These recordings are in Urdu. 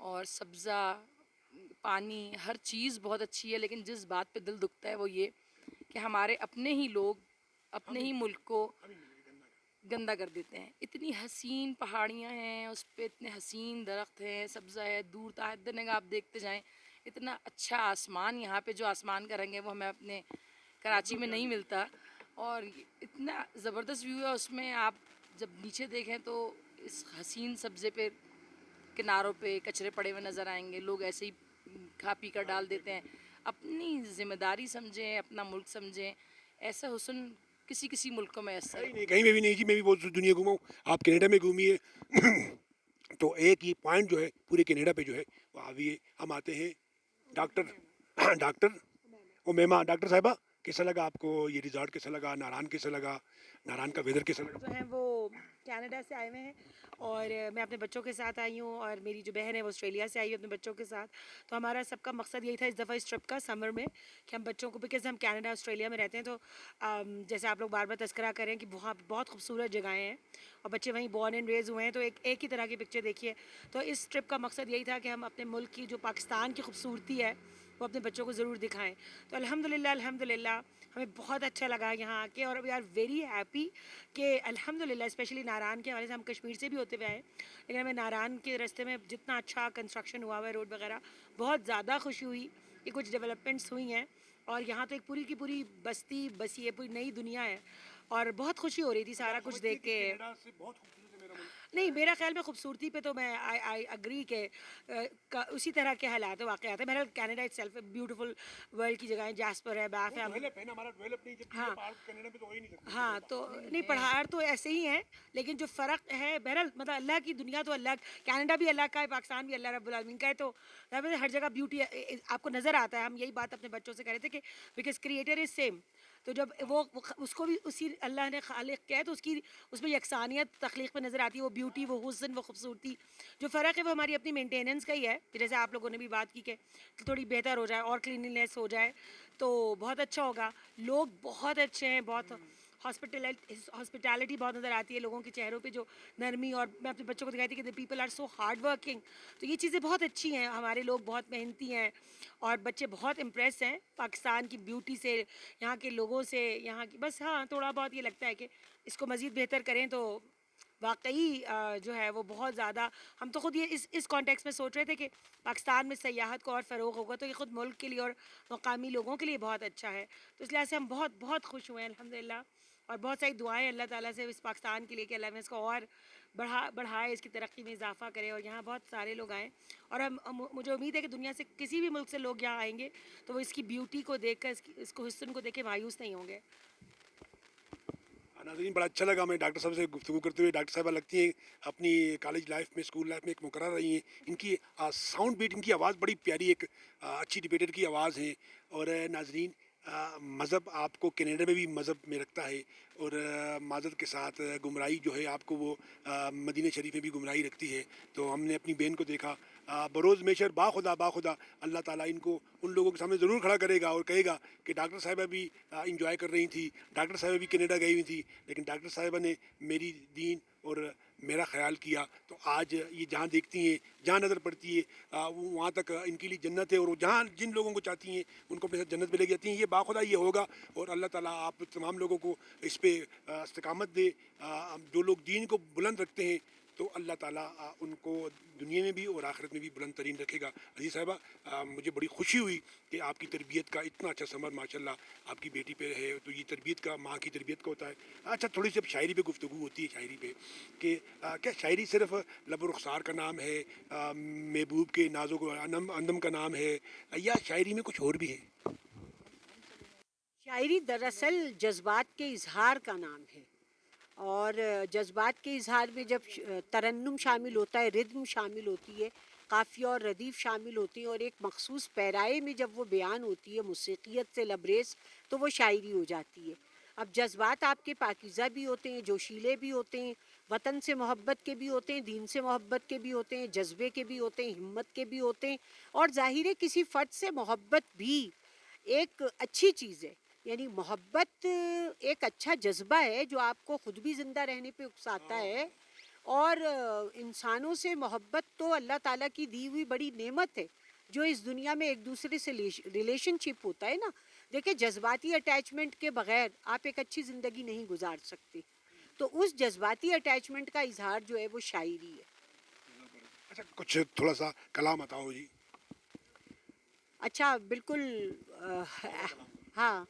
اور سبزہ پانی ہر چیز بہت اچھی ہے، لیکن جس بات پہ دل دکھتا ہے وہ یہ کہ ہمارے اپنے ہی لوگ اپنے ہی ملک کو گندا کر دیتے ہیں. اتنی حسین پہاڑیاں ہیں، اس پہ اتنے حسین درخت ہیں، سبزہ ہے، دور تحت نگاہ آپ دیکھتے جائیں. اتنا اچھا آسمان، یہاں پہ جو آسمان کا رنگ ہے وہ ہمیں اپنے کراچی میں نہیں ملتا، اور اتنا زبردست ویو ہے اس میں. آپ جب نیچے دیکھیں تو اس حسین سبزے پہ کناروں پہ کچرے پڑے ہوئے نظر آئیں گے، لوگ ایسے ہی کھا پی کر ڈال دیتے ہیں. اپنی ذمہ داری سمجھیں، اپنا ملک سمجھیں. ایسا حسن کسی کسی ملک کو میسر ہے. کہیں نہیں، کہیں میں بھی نہیں جی. میں بھی بہت دنیا گھوما ہوں. آپ کینیڈا میں گھومی ہے تو ایک ہی پوائنٹ جو ہے پورے کینیڈا پہ جو ہے وہ حاوی ہے. ہم آتے ہیں ڈاکٹر امیما. ڈاکٹر صاحبہ کیسا لگا آپ کو یہ ریزارٹ؟ کیسا لگا ناران؟ کیسا لگا ناران کا ویدر؟ کیسا لگا؟ جو ہیں وہ کینیڈا سے آئے ہوئے ہیں اور میں اپنے بچوں کے ساتھ آئی ہوں، اور میری جو بہن ہے وہ آسٹریلیا سے آئی ہے اپنے بچوں کے ساتھ. تو ہمارا سب کا مقصد یہی تھا اس دفعہ اس ٹرپ کا سمر میں کہ ہم بچوں کو، بیکاز ہم کینیڈا آسٹریلیا میں رہتے ہیں تو جیسے آپ لوگ بار بار تذکرہ کریں کہ وہاں بہت خوبصورت جگہیں ہیں اور بچے وہیں بورن اینڈ ریز ہوئے ہیں، تو ایک ہی طرح کی پکچر دیکھیے. تو اس ٹرپ کا مقصد یہی تھا کہ ہم اپنے ملک کی جو پاکستان کی خوبصورتی ہے وہ اپنے بچوں کو ضرور دکھائیں. تو الحمدللہ ہمیں بہت اچھا لگا یہاں آ کے، اور وی آر ویری ہیپی کہ الحمدللہ اسپیشلی ناران کے حوالے سے. ہم کشمیر سے بھی ہوتے ہوئے آئے لیکن ہمیں ناران کے راستے میں جتنا اچھا کنسٹرکشن ہوا ہوا ہے، روڈ وغیرہ، بہت زیادہ خوشی ہوئی کہ کچھ ڈیولپمنٹس ہوئی ہیں. اور یہاں تو ایک پوری کی پوری بستی بسی ہے، پوری نئی دنیا ہے، اور بہت خوشی ہو رہی تھی سارا کچھ دیکھ کے. کینیڈا سے بہت خوبصورت ہے میرا ملک. نہیں، میرا خیال میں خوبصورتی پہ تو میں آئی اگری کہ اسی طرح کے حالات واقعات ہیں. بہرحال Canada it self beautiful world کی جگہیں، جاسپر ہے، بیف ہے. ڈیولپ ہے نا ہمارا، ڈیولپ نہیں جب ہاں پہاڑ کینیڈا میں تو ہو ہی نہیں سکتے. ہاں تو نہیں، پہاڑ تو ایسے ہی ہیں لیکن جو فرق ہے بہرحال مطلب اللہ کی دنیا تو اللہ، کینیڈا بھی اللہ کا ہے، پاکستان بھی اللہ رب العالمین کا ہے. تو ہر جگہ بیوٹی آپ کو نظر آتا ہے. ہم یہی بات اپنے بچوں سے کہہ رہے تھے کہ بیکاز کریٹر از سیم، تو جب وہ اس کو بھی اسی اللہ نے خالق کیا ہے تو اس میں یکسانیت تخلیق میں نظر آتی ہے. وہ بیوٹی، وہ حسن، وہ خوبصورتی. جو فرق ہے وہ ہماری اپنی مینٹیننس کا ہی ہے. جیسے آپ لوگوں نے بھی بات کی کہ تھوڑی بہتر ہو جائے اور کلیننیس ہو جائے تو بہت اچھا ہوگا. لوگ بہت اچھے ہیں، بہت ہاسپٹیلٹی بہت نظر آتی ہے لوگوں کے چہروں پہ، جو نرمی. اور میں اپنے بچوں کو دکھائی تھی کہ people are so hard working. تو یہ چیزیں بہت اچھی ہیں. ہمارے لوگ بہت محنتی ہیں اور بچے بہت امپریس ہیں پاکستان کی بیوٹی سے، یہاں کے لوگوں سے، یہاں کی. بس ہاں تھوڑا بہت یہ لگتا ہے کہ اس کو مزید بہتر کریں تو واقعی جو ہے وہ بہت زیادہ. ہم تو خود یہ اس کانٹیکس میں سوچ رہے تھے کہ پاکستان میں سیاحت کو اور فروغ ہوگا تو یہ خود ملک کے لیے اور مقامی لوگوں کے لیے بہت اچھا ہے. تو اس لحاظ سے ہم بہت بہت خوش ہوئے ہیں الحمدللہ، اور بہت ساری دعائیں اللہ تعالیٰ سے اس پاکستان کے لیے کہ اللہ میں اس کو اور بڑھائے، اس کی ترقی میں اضافہ کرے، اور یہاں بہت سارے لوگ آئیں. اور مجھے امید ہے کہ دنیا سے کسی بھی ملک سے لوگ یہاں آئیں گے تو وہ اس کی بیوٹی کو دیکھ کر، اس کو حسن کو دیکھ کے مایوس نہیں ہوں گے. ناظرین بڑا اچھا لگا ہمیں ڈاکٹر صاحب سے گفتگو کرتے ہوئے. ڈاکٹر صاحبہ لگتی ہیں اپنی کالج لائف میں، اسکول لائف میں ایک مقرر رہی ہیں. ان کی ساؤنڈ بیٹ، ان کی آواز بڑی پیاری، ایک اچھی ڈبیٹر کی آواز ہے. اور ناظرین مذہب آپ کو کینیڈا میں بھی مذہب میں رکھتا ہے، اور معذرت کے ساتھ گمراہی جو ہے آپ کو وہ مدینہ شریف میں بھی گمراہی رکھتی ہے. تو ہم نے اپنی بہن کو دیکھا بروز میشر باخدا باخدا. اللہ تعالیٰ ان کو ان لوگوں کے سامنے ضرور کھڑا کرے گا اور کہے گا کہ ڈاکٹر صاحبہ بھی انجوائے کر رہی تھی، ڈاکٹر صاحبہ بھی کینیڈا گئی ہوئی تھی، لیکن ڈاکٹر صاحبہ نے میری دین اور میرا خیال کیا. تو آج یہ جہاں دیکھتی ہیں، جہاں نظر پڑتی ہے وہاں تک ان کے لیے جنت ہے، اور جہاں جن لوگوں کو چاہتی ہیں ان کو اپنے ساتھ جنت میں لے کے جاتی ہیں. یہ باخدا یہ ہوگا، اور اللہ تعالیٰ آپ تمام لوگوں کو اس پہ استقامت دے. جو لوگ دین کو بلند رکھتے ہیں تو اللہ تعالیٰ ان کو دنیا میں بھی اور آخرت میں بھی بلند ترین رکھے گا. عزیز صاحبہ مجھے بڑی خوشی ہوئی کہ آپ کی تربیت کا اتنا اچھا ثمر ماشاءاللہ آپ کی بیٹی پہ ہے. تو یہ تربیت کا ماں کی تربیت کا ہوتا ہے. اچھا تھوڑی سی اب شاعری پہ گفتگو ہوتی ہے، شاعری پہ کہ کیا شاعری صرف لب و رخسار کا نام ہے، محبوب کے نازک و اندم کا نام ہے، یا شاعری میں کچھ اور بھی ہے؟ شاعری دراصل جذبات کے اظہار کا نام ہے، اور جذبات کے اظہار میں جب ترنم شامل ہوتا ہے، ردم شامل ہوتی ہے، قافیہ اور ردیف شامل ہوتی ہیں، اور ایک مخصوص پیرائے میں جب وہ بیان ہوتی ہے موسیقیت سے لبریز، تو وہ شاعری ہو جاتی ہے. اب جذبات آپ کے پاکیزہ بھی ہوتے ہیں، جوشیلے بھی ہوتے ہیں، وطن سے محبت کے بھی ہوتے ہیں، دین سے محبت کے بھی ہوتے ہیں، جذبے کے بھی ہوتے ہیں، ہمت کے بھی ہوتے ہیں، اور ظاہر ہے کسی فرد سے محبت بھی ایک اچھی چیز ہے. یعنی محبت ایک اچھا جذبہ ہے جو آپ کو خود بھی زندہ رہنے پہ اکساتا ہے اور انسانوں سے محبت تو اللہ تعالیٰ کی دی ہوئی بڑی نعمت ہے جو اس دنیا میں ایک دوسرے سے ریلیشن شپ ہوتا ہے نا. دیکھیں جذباتی اٹیچمنٹ کے بغیر آپ ایک اچھی زندگی نہیں گزار سکتے, تو اس جذباتی اٹیچمنٹ کا اظہار جو ہے وہ شاعری ہے. اچھا کچھ تھوڑا سا کلام بتاؤ جی. اچھا بالکل ہاں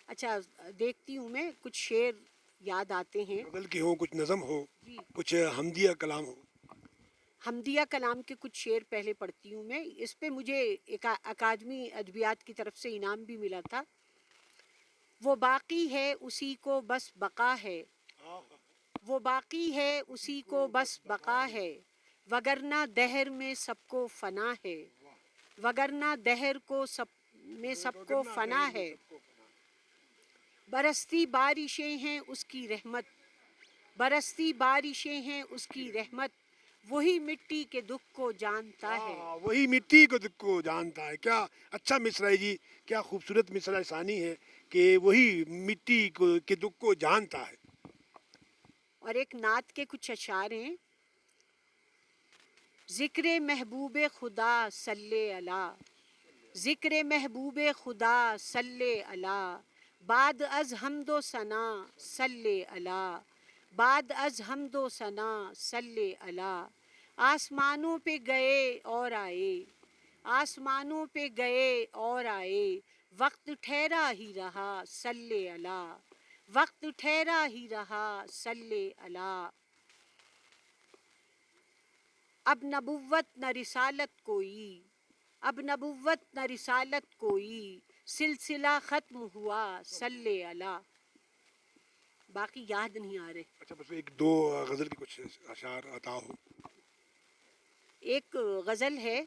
اچھا دیکھتی ہوں میں کچھ شعر یاد آتے ہیں. غزل کی ہو, کچھ نظم ہو, جی کچھ حمدیہ کلام ہو. حمدیہ کلام کے کچھ شعر پہلے پڑھتی ہوں میں. اس پہ مجھے ایک اکادمی ادبیات کی طرف سے انعام بھی ملا تھا. وہ باقی ہے اسی کو بس بقا ہے, وہ باقی ہے اسی کو بس بقا ہے, وگرنہ دہر میں سب کو فنا ہے, وگرنہ دہر کو سب کو فنا ہے. برستی بارشیں ہیں اس کی رحمت, برستی بارشیں ہیں اس کی رحمت, وہی مٹی کے دکھ کو جانتا ہے. وہی مٹی کو دکھ کو جانتا ہے. کیا اچھا مصرع ہے جی, کیا خوبصورت مصرع ثانی ہے کہ وہی مٹی کے دکھ کو جانتا ہے. اور ایک نعت کے کچھ اشعار ہیں. ذکر محبوب خدا صلی اللہ, ذکر محبوب خدا صلی اللہ, بعد از حمد و ثنا صلی اللہ, بعد از حمد و ثنا صلی اللہ. آسمانوں پہ گئے اور آئے, آسمانوں پہ گئے اور آئے, وقت ٹھہرا ہی رہا صلی اللہ, وقت ٹھہرا ہی رہا صلی اللہ. اب نبوت نہ رسالت کوئی, اب نبوت نہ رسالت کوئی, سلسلہ ختم ہوا صلی اللہ. باقی یاد نہیں آ رہے. اچھا بس ایک دو غزل کی کچھ اشعار عطا ہو. ایک غزل ہے,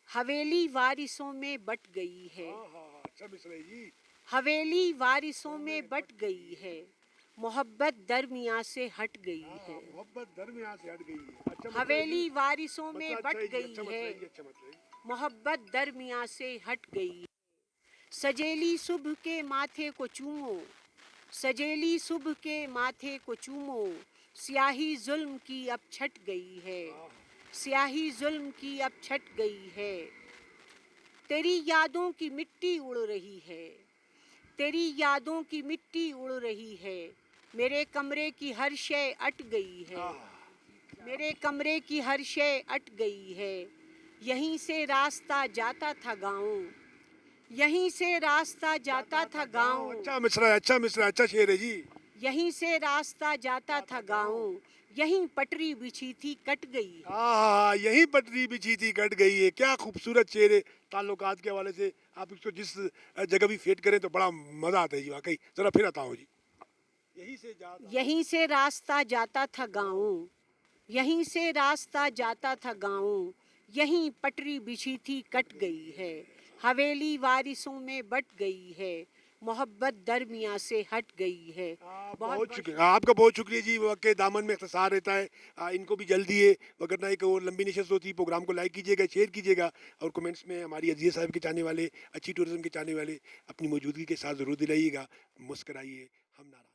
حویلی وارثوں میں بٹ گئی ہے, اچھا مصرع ہے جی. حویلی وارثوں میں بٹ گئی ہے, محبت درمیان سے ہٹ گئی ہے. محبت درمیان سے ہٹ گئی ہے. اچھا حویلی وارثوں میں مطلب بٹ گئی اچھا ہے, مطلب اچھا مطلب. محبت درمیان سے ہٹ گئی. سجیلی صبح کے ماتھے کو چومو, سجیلی صبح کے ماتھے کو چومو, سیاہی ظلم کی اب چھٹ گئی ہے, سیاہی ظلم کی اب چھٹ گئی ہے. تیری یادوں کی مٹی اڑ رہی ہے, تیری یادوں کی مٹی اڑ رہی ہے, میرے کمرے کی ہر شے اٹ گئی ہے, میرے کمرے کی ہر شے اٹ گئی ہے. یہیں سے راستہ جاتا تھا گاؤں, یہیں سے راستہ جاتا تھا گاؤں, اچھا مصرع ہے, اچھا مصرع ہے, اچھا شعر ہے جی. یہیں سے راستہ جاتا تھا گاؤں, یہیں پٹری بچھی تھی کٹ گئی. یہی پٹری بچھی تھی کٹ گئی ہے. کیا خوبصورت شعر ہے. تعلقات کے حوالے سے آپ اس کو جس جگہ بھی فیٹ کریں تو بڑا مزہ آتا ہے جی واقعی. ذرا پھر عطا ہو جی. یہیں سے راستہ جاتا تھا گاؤں, یہیں سے راستہ جاتا تھا گاؤں, یہیں پٹری بچھی تھی کٹ گئی ہے, حویلی وارثوں میں بٹ گئی ہے, محبت درمیان سے ہٹ گئی ہے. بہت شکریہ آپ کا, بہت شکریہ جی. وقت کے دامن میں اختصار رہتا ہے, ان کو بھی جلدی ہے, وگرنہ ایک اور لمبی نشست ہوتی. پروگرام کو لائک کیجیے گا, شیئر کیجیے گا, اور کمنٹس میں ہماری عزیز صاحب کے چاہنے والے, اچھی ٹورزم کے چاہنے والے اپنی موجودگی کے ساتھ ضرور دلائیے گا. مسکرائیے, ہم ناراض